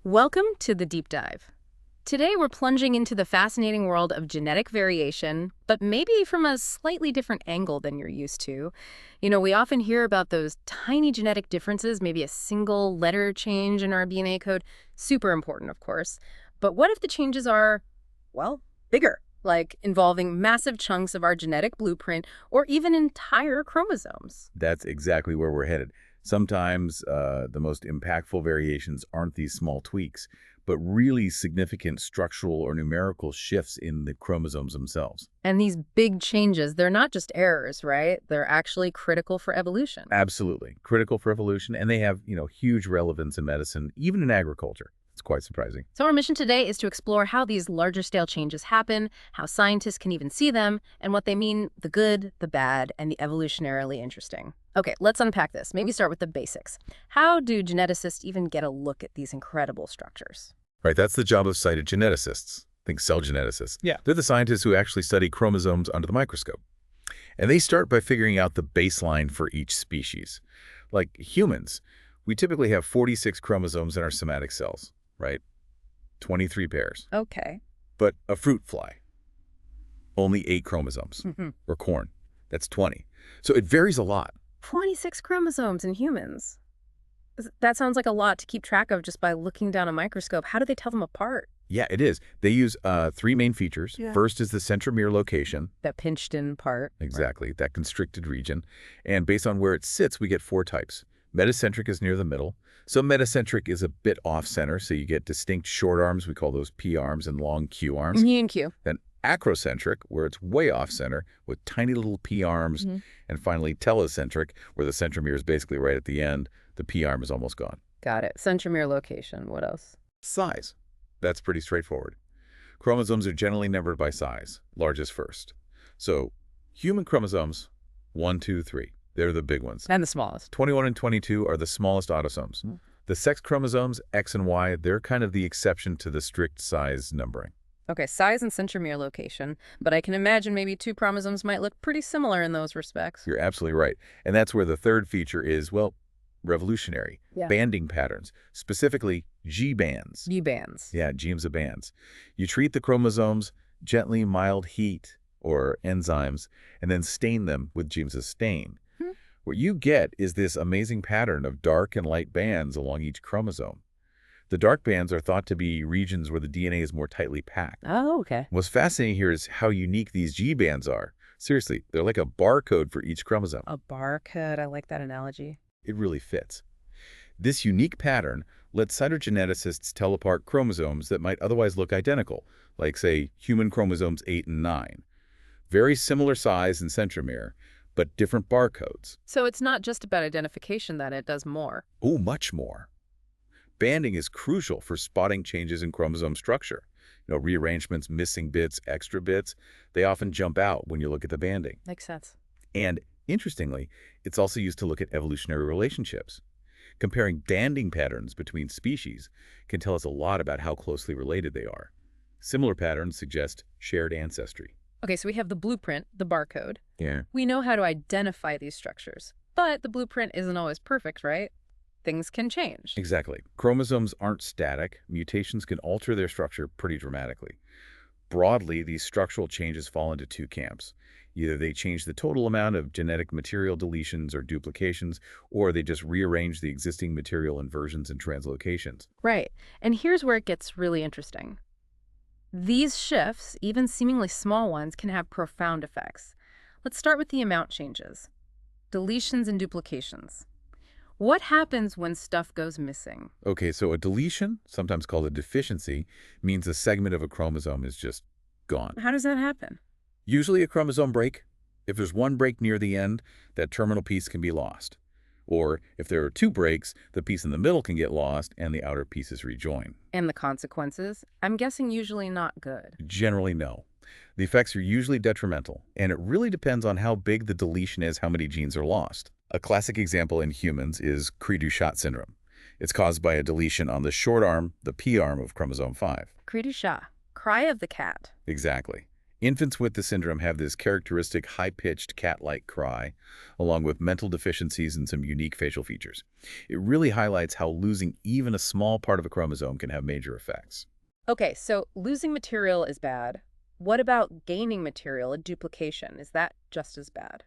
Welcome to the Deep Dive. Today we're plunging into the fascinating world of genetic variation, but maybe from a slightly different angle than you're used to. We often hear about those tiny genetic differences, maybe a single letter change in our DNA code. Super important, of course. But what if the changes are, well, bigger, like involving massive chunks of our genetic blueprint or even entire chromosomes? That's exactly where we're headed. Sometimes the most impactful variations aren't these small tweaks, but really significant structural or numerical shifts in the chromosomes themselves. And these big changes, they're not just errors, right? They're actually critical for evolution. Absolutely. Critical for evolution, and they have, huge relevance in medicine, even in agriculture. It's quite surprising. So our mission today is to explore how these larger scale changes happen, how scientists can even see them, and what they mean, the good, the bad, and the evolutionarily interesting. Okay, let's unpack this. Maybe start with the basics. How do geneticists even get a look at these incredible structures? Right, that's the job of cytogeneticists. Think cell geneticists. Yeah. They're the scientists who actually study chromosomes under the microscope. And they start by figuring out the baseline for each species. Like humans, we typically have 46 chromosomes in our somatic cells, right? 23 pairs. Okay. But a fruit fly, only 8 chromosomes. Mm-hmm. Or corn, that's 20. So it varies a lot. 26 chromosomes in humans. That sounds like a lot to keep track of just by looking down a microscope. How do they tell them apart? Yeah, it is. They use 3 main features. Yeah. First is the centromere location. That pinched in part. Exactly, that constricted region. And based on where it sits, we get 4 types. Metacentric is near the middle. So metacentric is a bit off-center, so you get distinct short arms. We call those P arms and long Q arms. E and Q. Then acrocentric, where it's way off-center with tiny little P arms. Mm-hmm. And finally, telecentric, where the centromere is basically right at the end. The P arm is almost gone. Got it. Centromere location. What else? Size. That's pretty straightforward. Chromosomes are generally numbered by size, largest first. So human chromosomes, 1, 2, 3. They're the big ones. And the smallest. 21 and 22 are the smallest autosomes. Mm. The sex chromosomes, X and Y, they're kind of the exception to the strict size numbering. Okay, size and centromere location, but I can imagine maybe 2 chromosomes might look pretty similar in those respects. You're absolutely right. And that's where the third feature is, well, revolutionary. Yeah. Banding patterns, specifically G-bands. G-bands. Yeah, genes of bands. You treat the chromosomes, gently mild heat or enzymes, and then stain them with genes of stain. What you get is this amazing pattern of dark and light bands along each chromosome. The dark bands are thought to be regions where the DNA is more tightly packed. Oh, okay. What's fascinating here is how unique these G bands are. Seriously, they're like a barcode for each chromosome. A barcode. I like that analogy. It really fits. This unique pattern lets cytogeneticists tell apart chromosomes that might otherwise look identical, like, say, human chromosomes 8 and 9. Very similar size and centromere, but different barcodes. So it's not just about identification, then it does more. Oh, much more. Banding is crucial for spotting changes in chromosome structure. Rearrangements, missing bits, extra bits, they often jump out when you look at the banding. Makes sense. And interestingly, it's also used to look at evolutionary relationships. Comparing banding patterns between species can tell us a lot about how closely related they are. Similar patterns suggest shared ancestry. Okay, so we have the blueprint, the barcode. Yeah. We know how to identify these structures, but the blueprint isn't always perfect, right? Things can change. Exactly. Chromosomes aren't static. Mutations can alter their structure pretty dramatically. Broadly, these structural changes fall into 2 camps. Either they change the total amount of genetic material deletions or duplications, or they just rearrange the existing material inversions and translocations. Right. And here's where it gets really interesting. These shifts, even seemingly small ones, can have profound effects. Let's start with the amount changes. Deletions and duplications. What happens when stuff goes missing? Okay, so a deletion, sometimes called a deficiency, means a segment of a chromosome is just gone. How does that happen? Usually a chromosome break. If there's one break near the end, that terminal piece can be lost. Or if there are 2 breaks, the piece in the middle can get lost and the outer pieces rejoin. And the consequences? I'm guessing usually not good. Generally, no. The effects are usually detrimental, and it really depends on how big the deletion is, how many genes are lost. A classic example in humans is Cri-du-Chat syndrome. It's caused by a deletion on the short arm, the P arm of chromosome 5. Cri-du-Chat. Cry of the cat. Exactly. Infants with the syndrome have this characteristic high-pitched cat-like cry, along with mental deficiencies and some unique facial features. It really highlights how losing even a small part of a chromosome can have major effects. Okay, so losing material is bad. What about gaining material, a duplication? Is that just as bad?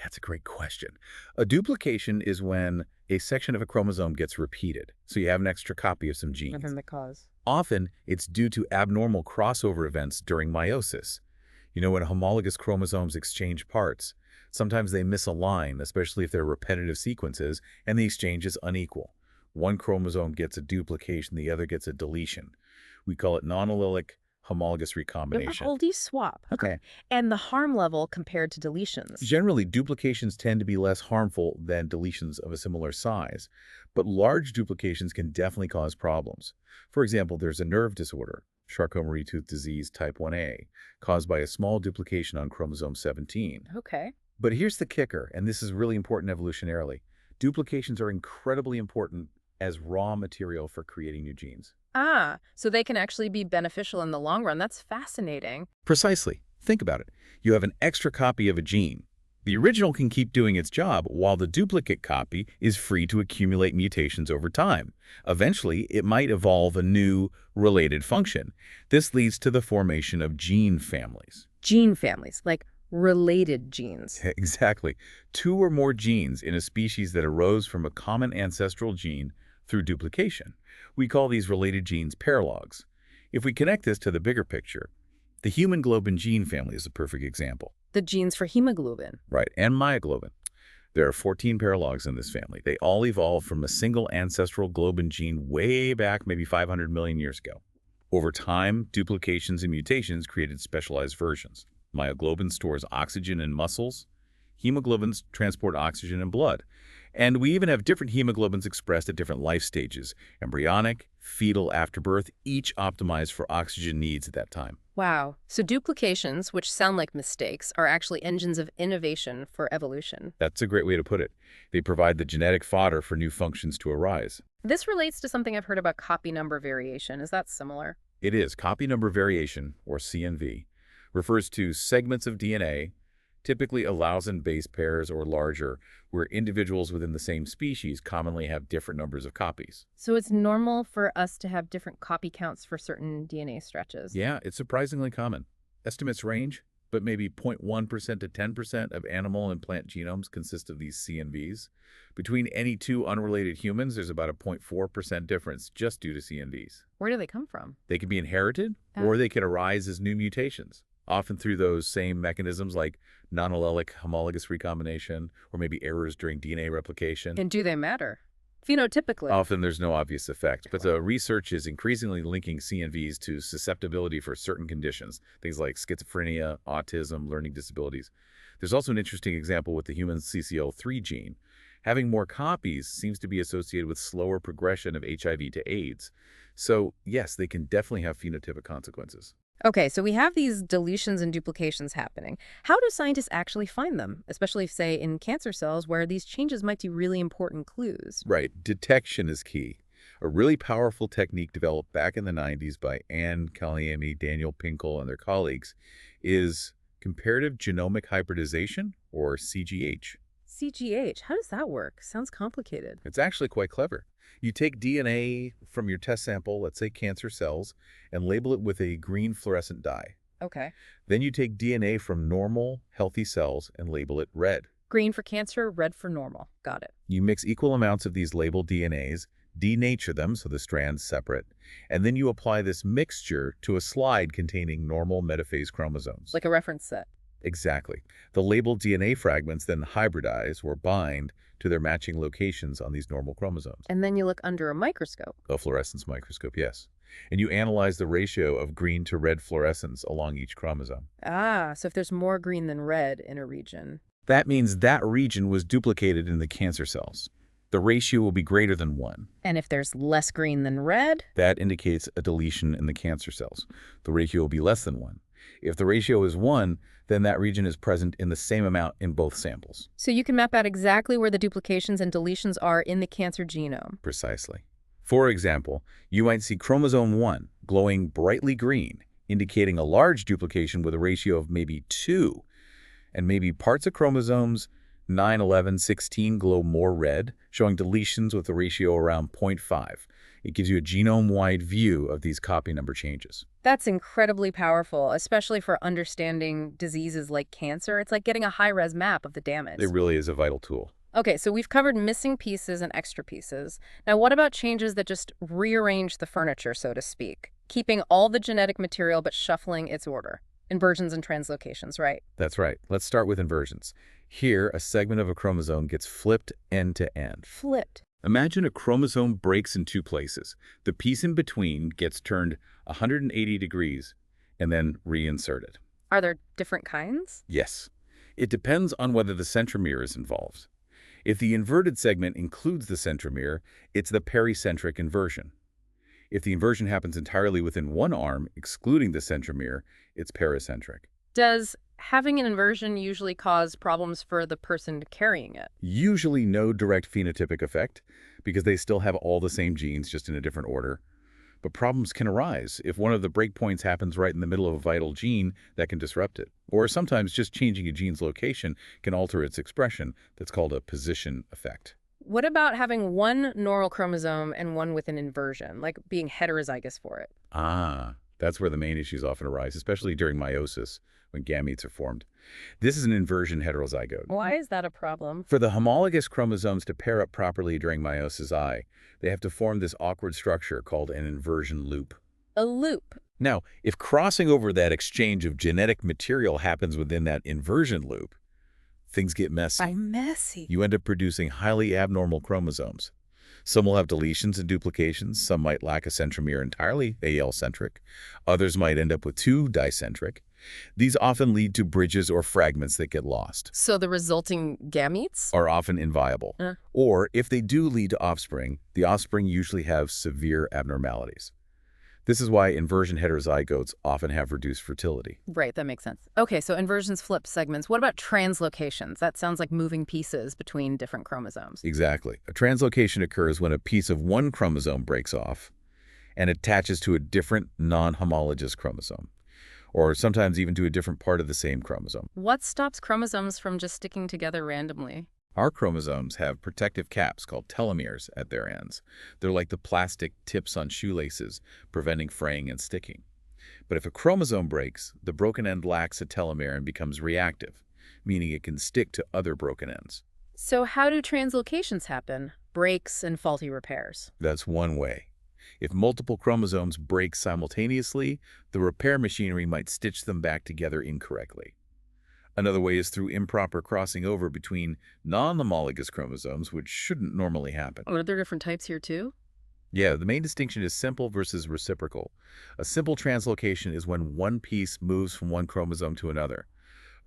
That's a great question. A duplication is when a section of a chromosome gets repeated, so you have an extra copy of some And genes. then the cause. Often, it's due to abnormal crossover events during meiosis. When homologous chromosomes exchange parts, sometimes they misalign, especially if they're repetitive sequences, and the exchange is unequal. One chromosome gets a duplication, the other gets a deletion. We call it non-allelic homologous recombination. Holdie swap. Okay. And the harm level compared to deletions. Generally, duplications tend to be less harmful than deletions of a similar size, but large duplications can definitely cause problems. For example, there's a nerve disorder, Charcot-Marie-Tooth disease type 1A, caused by a small duplication on chromosome 17. Okay. But here's the kicker, and this is really important evolutionarily. Duplications are incredibly important as raw material for creating new genes. Ah, so they can actually be beneficial in the long run. That's fascinating. Precisely. Think about it. You have an extra copy of a gene. The original can keep doing its job, while the duplicate copy is free to accumulate mutations over time. Eventually, it might evolve a new, related function. This leads to the formation of gene families. Gene families, like related genes. Exactly. Two or more genes in a species that arose from a common ancestral gene through duplication. We call these related genes paralogs. If we connect this to the bigger picture, the human globin gene family is a perfect example. The genes for hemoglobin. Right, and myoglobin. There are 14 paralogs in this family. They all evolved from a single ancestral globin gene way back maybe 500 million years ago. Over time, duplications and mutations created specialized versions. Myoglobin stores oxygen in muscles. Hemoglobins transport oxygen in blood. And we even have different hemoglobins expressed at different life stages, embryonic, fetal, after birth, each optimized for oxygen needs at that time. Wow. So duplications, which sound like mistakes, are actually engines of innovation for evolution. That's a great way to put it. They provide the genetic fodder for new functions to arise. This relates to something I've heard about copy number variation. Is that similar? It is. Copy number variation, or CNV, refers to segments of DNA, typically 1,000 base pairs or larger, where individuals within the same species commonly have different numbers of copies. So it's normal for us to have different copy counts for certain DNA stretches. Yeah, it's surprisingly common. Estimates range, but maybe 0.1% to 10% of animal and plant genomes consist of these CNVs. Between any two unrelated humans, there's about a 0.4% difference just due to CNVs. Where do they come from? They can be inherited, or they can arise as new mutations, often through those same mechanisms like non-allelic homologous recombination, or maybe errors during DNA replication. And do they matter? Phenotypically. Often there's no obvious effect, but the research is increasingly linking CNVs to susceptibility for certain conditions, things like schizophrenia, autism, learning disabilities. There's also an interesting example with the human CCL3 gene. Having more copies seems to be associated with slower progression of HIV to AIDS. So yes, they can definitely have phenotypic consequences. Okay, so we have these deletions and duplications happening. How do scientists actually find them, especially, say, in cancer cells where these changes might be really important clues? Right. Detection is key. A really powerful technique developed back in the 90s by Ann Kaliemi, Daniel Pinkel, and their colleagues is comparative genomic hybridization, or CGH. CGH, how does that work? Sounds complicated. It's actually quite clever. You take DNA from your test sample, let's say cancer cells, and label it with a green fluorescent dye. Okay. Then you take DNA from normal, healthy cells and label it red. Green for cancer, red for normal. Got it. You mix equal amounts of these labeled DNAs, denature them so the strands separate, and then you apply this mixture to a slide containing normal metaphase chromosomes. Like a reference set. Exactly. The labeled DNA fragments then hybridize or bind to their matching locations on these normal chromosomes. And then you look under a microscope. A fluorescence microscope, yes. And you analyze the ratio of green to red fluorescence along each chromosome. Ah, so if there's more green than red in a region. That means that region was duplicated in the cancer cells. The ratio will be greater than 1. And if there's less green than red? That indicates a deletion in the cancer cells. The ratio will be less than 1. If the ratio is 1, then that region is present in the same amount in both samples. So you can map out exactly where the duplications and deletions are in the cancer genome. Precisely. For example, you might see chromosome 1 glowing brightly green indicating a large duplication with a ratio of maybe 2. And maybe parts of chromosomes 9, 11, 16 glow more red, showing deletions with a ratio around 0.5. It gives you a genome-wide view of these copy number changes. That's incredibly powerful, especially for understanding diseases like cancer. It's like getting a high-res map of the damage. It really is a vital tool. Okay, so we've covered missing pieces and extra pieces. Now, what about changes that just rearrange the furniture, so to speak, keeping all the genetic material but shuffling its order? Inversions and translocations, right? That's right. Let's start with inversions. Here, a segment of a chromosome gets flipped end to end. Flipped. Imagine a chromosome breaks in 2 places. The piece in between gets turned 180 degrees and then reinserted. Are there different kinds? Yes. It depends on whether the centromere is involved. If the inverted segment includes the centromere, it's the pericentric inversion. If the inversion happens entirely within one arm, excluding the centromere, it's paracentric. Does having an inversion usually cause problems for the person carrying it? Usually no direct phenotypic effect, because they still have all the same genes, just in a different order. But problems can arise if one of the breakpoints happens right in the middle of a vital gene that can disrupt it. Or sometimes just changing a gene's location can alter its expression. That's called a position effect. What about having one normal chromosome and one with an inversion, like being heterozygous for it? That's where the main issues often arise, especially during meiosis, when gametes are formed. This is an inversion heterozygote. Why is that a problem? For the homologous chromosomes to pair up properly during meiosis I, they have to form this awkward structure called an inversion loop. A loop. Now, if crossing over that exchange of genetic material happens within that inversion loop, things get messy. Messy. You end up producing highly abnormal chromosomes. Some will have deletions and duplications. Some might lack a centromere entirely, AL-centric. Others might end up with 2 dicentric. These often lead to bridges or fragments that get lost. So the resulting gametes Are often inviable. Or, if they do lead to offspring, the offspring usually have severe abnormalities. This is why inversion heterozygotes often have reduced fertility. Right, that makes sense. Okay, so inversions flip segments. What about translocations? That sounds like moving pieces between different chromosomes. Exactly. A translocation occurs when a piece of one chromosome breaks off and attaches to a different non-homologous chromosome, or sometimes even to a different part of the same chromosome. What stops chromosomes from just sticking together randomly? Our chromosomes have protective caps called telomeres at their ends. They're like the plastic tips on shoelaces, preventing fraying and sticking. But if a chromosome breaks, the broken end lacks a telomere and becomes reactive, meaning it can stick to other broken ends. So how do translocations happen? Breaks and faulty repairs. That's one way. If multiple chromosomes break simultaneously, the repair machinery might stitch them back together incorrectly. Another way is through improper crossing over between non-homologous chromosomes, which shouldn't normally happen. Are there different types here too? Yeah, the main distinction is simple versus reciprocal. A simple translocation is when one piece moves from one chromosome to another.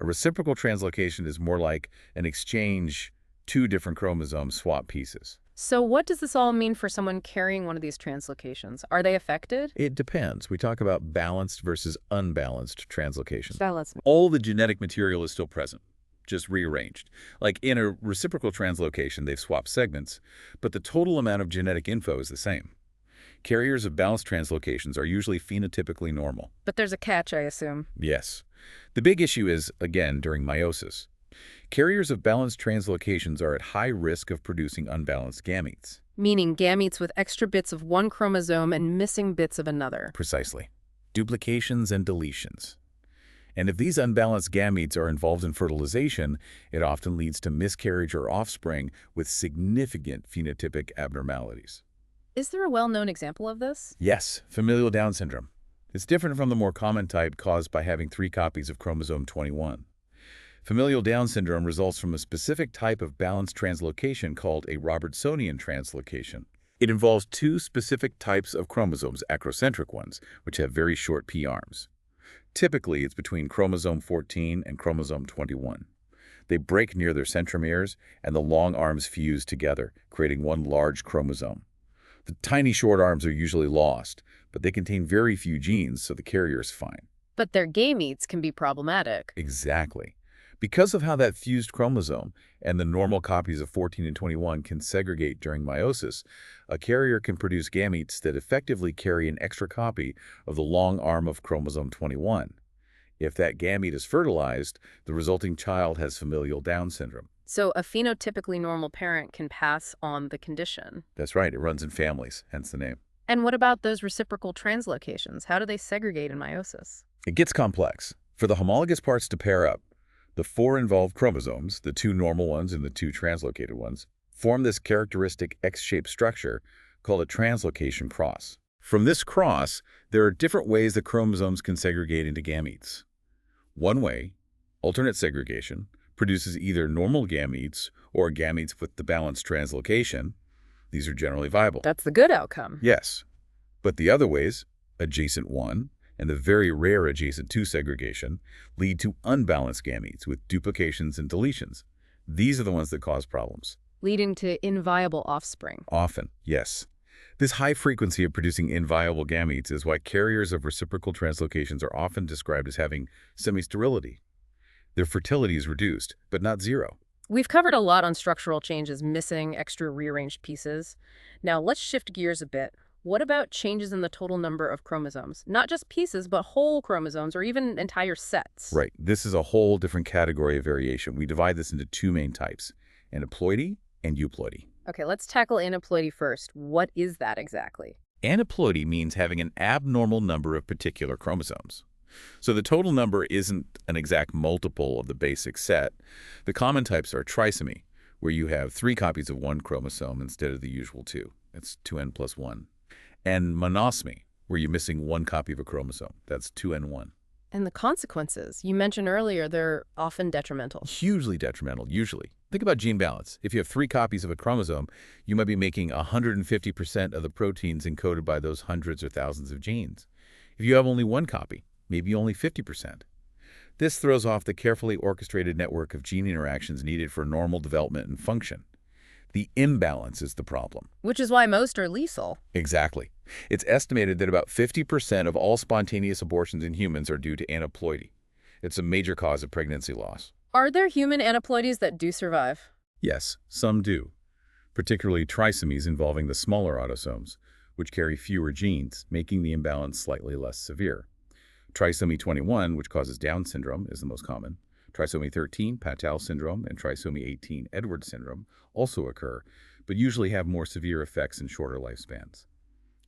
A reciprocal translocation is more like an exchange, 2 different chromosomes swap pieces. So what does this all mean for someone carrying one of these translocations? Are they affected? It depends. We talk about balanced versus unbalanced translocations. Balance. All the genetic material is still present, just rearranged. Like in a reciprocal translocation, they've swapped segments, but the total amount of genetic info is the same. Carriers of balanced translocations are usually phenotypically normal. But there's a catch, I assume. Yes. The big issue is, again, during meiosis. Carriers of balanced translocations are at high risk of producing unbalanced gametes. Meaning gametes with extra bits of one chromosome and missing bits of another. Precisely. Duplications and deletions. And if these unbalanced gametes are involved in fertilization, it often leads to miscarriage or offspring with significant phenotypic abnormalities. Is there a well-known example of this? Yes, familial Down syndrome. It's different from the more common type caused by having 3 copies of chromosome 21. Familial Down syndrome results from a specific type of balanced translocation called a Robertsonian translocation. It involves 2 specific types of chromosomes, acrocentric ones, which have very short P arms. Typically, it's between chromosome 14 and chromosome 21. They break near their centromeres, and the long arms fuse together, creating one large chromosome. The tiny short arms are usually lost, but they contain very few genes, so the carrier is fine. But their gametes can be problematic. Exactly. Because of how that fused chromosome and the normal copies of 14 and 21 can segregate during meiosis, a carrier can produce gametes that effectively carry an extra copy of the long arm of chromosome 21. If that gamete is fertilized, the resulting child has familial Down syndrome. So a phenotypically normal parent can pass on the condition. That's right, it runs in families, hence the name. And what about those reciprocal translocations? How do they segregate in meiosis? It gets complex. For the homologous parts to pair up, the 4 involved chromosomes, the 2 normal ones and the 2 translocated ones, form this characteristic X-shaped structure called a translocation cross. From this cross, there are different ways the chromosomes can segregate into gametes. One way, alternate segregation, produces either normal gametes or gametes with the balanced translocation. These are generally viable. That's the good outcome. Yes. But the other ways, adjacent 1 and the very rare adjacent 2 segregation, lead to unbalanced gametes with duplications and deletions. These are the ones that cause problems. Leading to inviable offspring. Often, yes. This high frequency of producing inviable gametes is why carriers of reciprocal translocations are often described as having semi-sterility. Their fertility is reduced, but not zero. We've covered a lot on structural changes, missing extra rearranged pieces. Now let's shift gears a bit. What about changes in the total number of chromosomes? Not just pieces, but whole chromosomes or even entire sets. Right. This is a whole different category of variation. We divide this into 2 main types, aneuploidy and euploidy. Okay, let's tackle aneuploidy first. What is that exactly? Aneuploidy means having an abnormal number of particular chromosomes. So the total number isn't an exact multiple of the basic set. The common types are trisomy, where you have 3 copies of one chromosome instead of the usual 2. That's 2n plus 1. And monosomy, where you're missing 1 copy of a chromosome. That's 2n1. And the consequences, you mentioned earlier, they're often detrimental. Hugely detrimental, usually. Think about gene balance. If you have 3 copies of a chromosome, you might be making 150% of the proteins encoded by those hundreds or thousands of genes. If you have only 1 copy, maybe only 50%. This throws off the carefully orchestrated network of gene interactions needed for normal development and function. The imbalance is the problem. Which is why most are lethal. Exactly. It's estimated that about 50% of all spontaneous abortions in humans are due to aneuploidy. It's a major cause of pregnancy loss. Are there human aneuploidies that do survive? Yes, some do, particularly trisomies involving the smaller autosomes, which carry fewer genes, making the imbalance slightly less severe. Trisomy 21, which causes Down syndrome, is the most common. Trisomy 13, Patau syndrome, and trisomy 18, Edwards syndrome, also occur, but usually have more severe effects and shorter lifespans.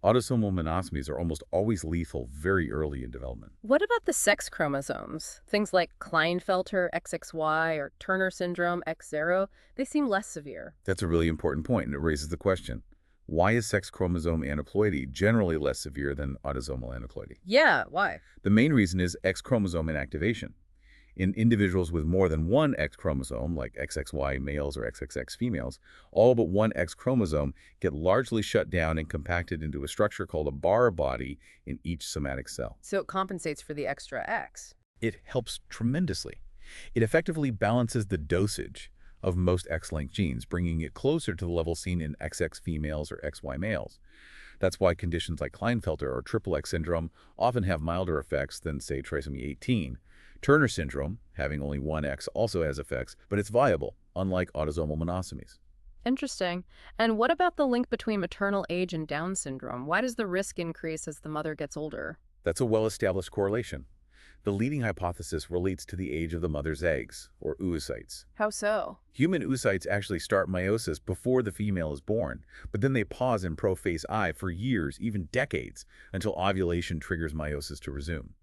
Autosomal monosomies are almost always lethal very early in development. What about the sex chromosomes? Things like Klinefelter XXY or Turner syndrome X0, they seem less severe. That's a really important point, and it raises the question, why is sex chromosome aneuploidy generally less severe than autosomal aneuploidy? Yeah, why? The main reason is X chromosome inactivation. In individuals with more than 1 X chromosome, like XXY males or XXX females, all but 1 X chromosome get largely shut down and compacted into a structure called a bar body in each somatic cell. So it compensates for the extra X. It helps tremendously. It effectively balances the dosage of most X-linked genes, bringing it closer to the level seen in XX females or XY males. That's why conditions like Klinefelter or triple X syndrome often have milder effects than, say, trisomy 18. Turner syndrome, having only 1 X, also has effects, but it's viable, unlike autosomal monosomies. Interesting. And what about the link between maternal age and Down syndrome? Why does the risk increase as the mother gets older? That's a well-established correlation. The leading hypothesis relates to the age of the mother's eggs, or oocytes. How so? Human oocytes actually start meiosis before the female is born, but then they pause in prophase I for years, even decades, until ovulation triggers meiosis to resume.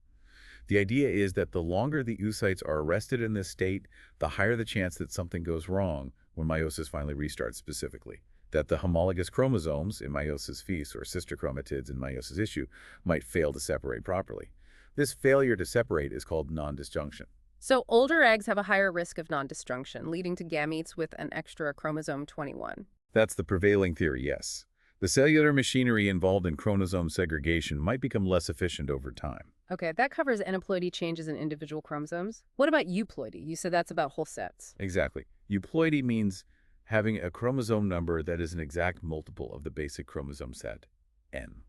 The idea is that the longer the oocytes are arrested in this state, the higher the chance that something goes wrong when meiosis finally restarts specifically. That the homologous chromosomes in meiosis fetus or sister chromatids in meiosis issue might fail to separate properly. This failure to separate is called non-disjunction. So older eggs have a higher risk of non-disjunction, leading to gametes with an extra chromosome 21. That's the prevailing theory, yes. The cellular machinery involved in chromosome segregation might become less efficient over time. Okay, that covers aneuploidy changes in individual chromosomes. What about euploidy? You said that's about whole sets. Exactly. Euploidy means having a chromosome number that is an exact multiple of the basic chromosome set, n.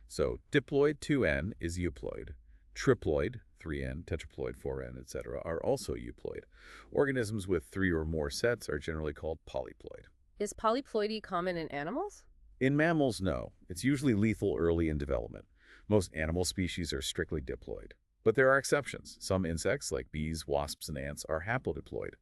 So diploid 2n is euploid. Triploid, 3N, tetraploid, 4N, etc., are also euploid. Organisms with 3 or more sets are generally called polyploid. Is polyploidy common in animals? In mammals, no. It's usually lethal early in development. Most animal species are strictly diploid. But there are exceptions. Some insects, like bees, wasps, and ants, are haplodiploid.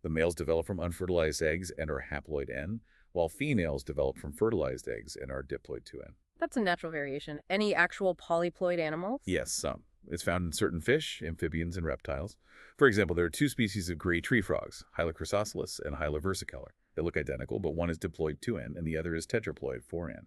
The males develop from unfertilized eggs and are haploid N, while females develop from fertilized eggs and are diploid 2N. That's a natural variation. Any actual polyploid animals? Yes, some. It's found in certain fish, amphibians, and reptiles. For example, there are 2 species of gray tree frogs, Hyla chrysoceles and Hyla versicolor. They look identical, but one is diploid 2N and the other is tetraploid 4N.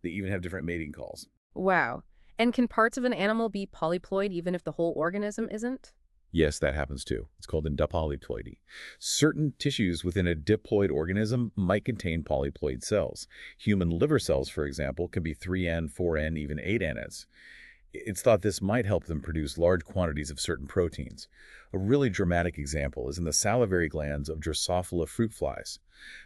They even have different mating calls. Wow. And can parts of an animal be polyploid even if the whole organism isn't? Yes, that happens too. It's called endopolyploidy. Certain tissues within a diploid organism might contain polyploid cells. Human liver cells, for example, can be 3N, 4N, even 8Ns. It's thought this might help them produce large quantities of certain proteins. A really dramatic example is in the salivary glands of Drosophila fruit flies.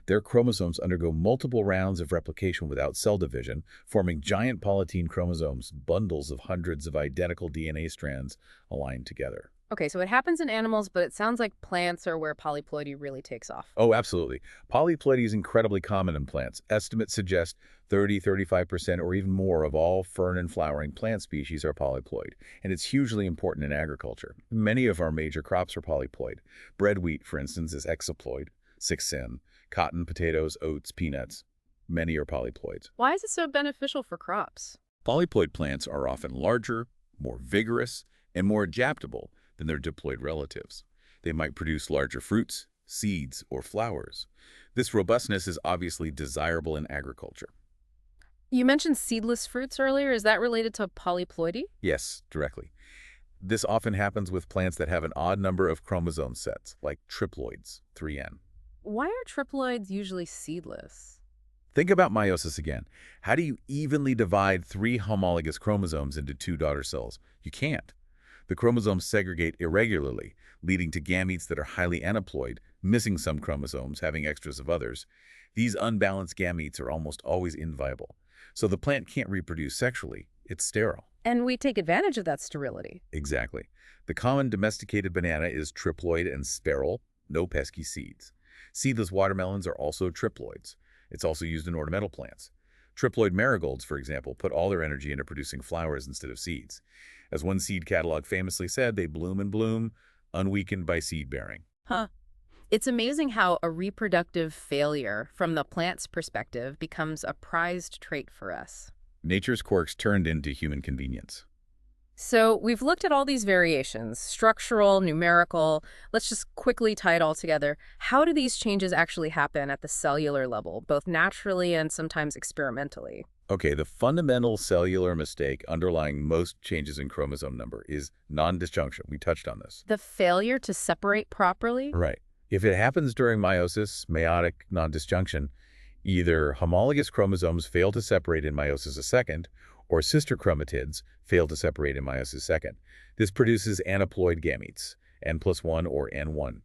Their chromosomes undergo multiple rounds of replication without cell division, forming giant polytene chromosomes, bundles of hundreds of identical DNA strands aligned together. Okay, so it happens in animals, but it sounds like plants are where polyploidy really takes off. Oh, absolutely. Polyploidy is incredibly common in plants. Estimates suggest 30–35% or even more of all fern and flowering plant species are polyploid, and it's hugely important in agriculture. Many of our major crops are polyploid. Bread wheat, for instance, is hexaploid, 6N. Cotton, potatoes, oats, peanuts. Many are polyploids. Why is it so beneficial for crops? Polyploid plants are often larger, more vigorous, and more adaptable than their diploid relatives. They might produce larger fruits, seeds, or flowers. This robustness is obviously desirable in agriculture. You mentioned seedless fruits earlier. Is that related to polyploidy? Yes, directly. This often happens with plants that have an odd number of chromosome sets, like triploids, 3N. Why are triploids usually seedless? Think about meiosis again. How do you evenly divide 3 homologous chromosomes into 2 daughter cells? You can't. The chromosomes segregate irregularly, leading to gametes that are highly aneuploid, missing some chromosomes, having extras of others. These unbalanced gametes are almost always inviable. So the plant can't reproduce sexually. It's sterile. And we take advantage of that sterility. Exactly. The common domesticated banana is triploid and sterile, no pesky seeds. Seedless watermelons are also triploids. It's also used in ornamental plants. Triploid marigolds, for example, put all their energy into producing flowers instead of seeds. As one seed catalog famously said, they bloom and bloom, unweakened by seed bearing. Huh. It's amazing how a reproductive failure from the plant's perspective becomes a prized trait for us. Nature's quirks turned into human convenience. So we've looked at all these variations, structural, numerical. Let's just quickly tie it all together. How do these changes actually happen at the cellular level, both naturally and sometimes experimentally? Okay, the fundamental cellular mistake underlying most changes in chromosome number is non-disjunction. We touched on this. The failure to separate properly? Right. If it happens during meiosis, meiotic non-disjunction, either homologous chromosomes fail to separate in meiosis second, or sister chromatids fail to separate in meiosis second. This produces aneuploid gametes, N+1 or N1.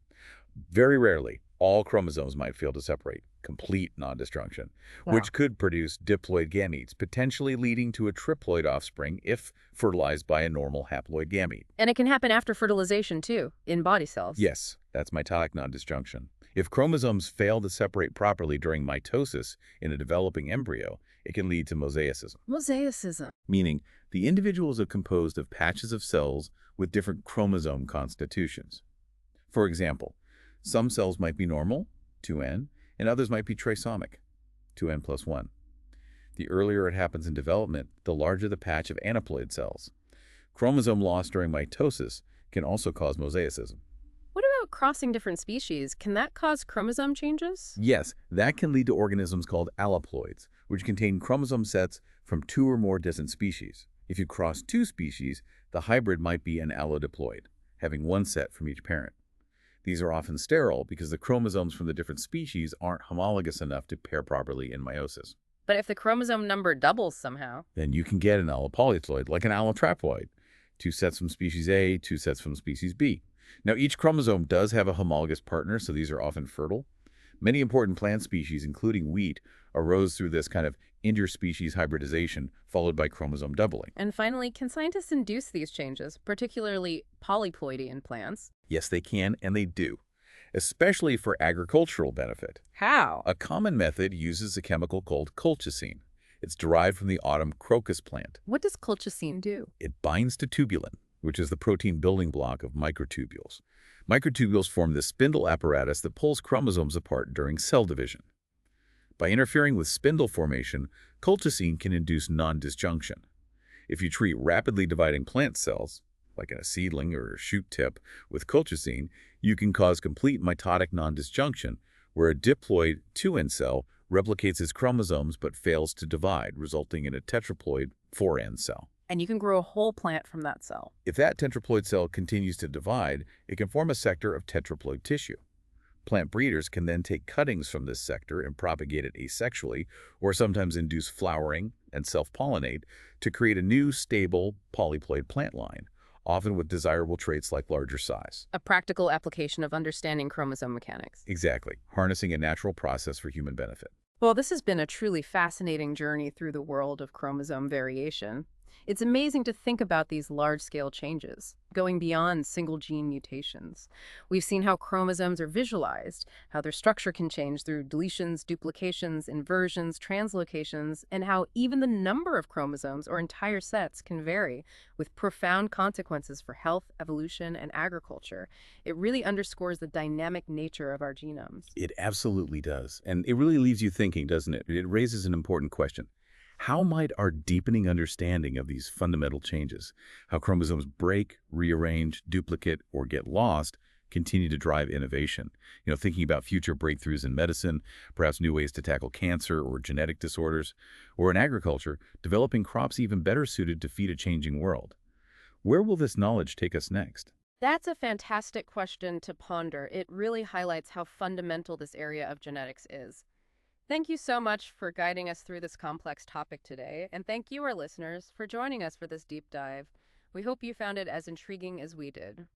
Very rarely, all chromosomes might fail to separate, complete non-disjunction, which could produce diploid gametes, potentially leading to a triploid offspring if fertilized by a normal haploid gamete. And it can happen after fertilization, too, in body cells. Yes, that's mitotic non-disjunction. If chromosomes fail to separate properly during mitosis in a developing embryo, it can lead to mosaicism. Mosaicism. Meaning the individuals are composed of patches of cells with different chromosome constitutions. For example, some cells might be normal, 2N, and others might be trisomic, 2N+1. The earlier it happens in development, the larger the patch of aneuploid cells. Chromosome loss during mitosis can also cause mosaicism. What about crossing different species? Can that cause chromosome changes? Yes, that can lead to organisms called alloploids, which contain chromosome sets from 2 or more distant species. If you cross 2 species, the hybrid might be an allodiploid, having 1 set from each parent. These are often sterile because the chromosomes from the different species aren't homologous enough to pair properly in meiosis. But if the chromosome number doubles somehow? Then you can get an allopolyploid, like an allotraploid. 2 sets from species A, 2 sets from species B. Now, each chromosome does have a homologous partner, so these are often fertile. Many important plant species, including wheat, arose through this kind of interspecies hybridization, followed by chromosome doubling. And finally, can scientists induce these changes, particularly polyploidy in plants? Yes, they can, and they do, especially for agricultural benefit. How? A common method uses a chemical called colchicine. It's derived from the autumn crocus plant. What does colchicine do? It binds to tubulin, which is the protein building block of microtubules. Microtubules form the spindle apparatus that pulls chromosomes apart during cell division. By interfering with spindle formation, colchicine can induce non-disjunction. If you treat rapidly dividing plant cells, like in a seedling or a shoot tip, with colchicine, you can cause complete mitotic non-disjunction, where a diploid 2N cell replicates its chromosomes but fails to divide, resulting in a tetraploid 4N cell. And you can grow a whole plant from that cell. If that tetraploid cell continues to divide, it can form a sector of tetraploid tissue. Plant breeders can then take cuttings from this sector and propagate it asexually, or sometimes induce flowering and self-pollinate to create a new, stable, polyploid plant line, often with desirable traits like larger size. A practical application of understanding chromosome mechanics. Exactly, harnessing a natural process for human benefit. Well, this has been a truly fascinating journey through the world of chromosome variation. It's amazing to think about these large-scale changes, going beyond single-gene mutations. We've seen how chromosomes are visualized, how their structure can change through deletions, duplications, inversions, translocations, and how even the number of chromosomes or entire sets can vary, with profound consequences for health, evolution, and agriculture. It really underscores the dynamic nature of our genomes. It absolutely does. And it really leaves you thinking, doesn't it? It raises an important question. How might our deepening understanding of these fundamental changes, how chromosomes break, rearrange, duplicate, or get lost, continue to drive innovation? Thinking about future breakthroughs in medicine, perhaps new ways to tackle cancer or genetic disorders, or in agriculture, developing crops even better suited to feed a changing world. Where will this knowledge take us next? That's a fantastic question to ponder. It really highlights how fundamental this area of genetics is. Thank you so much for guiding us through this complex topic today, and thank you, our listeners, for joining us for this deep dive. We hope you found it as intriguing as we did.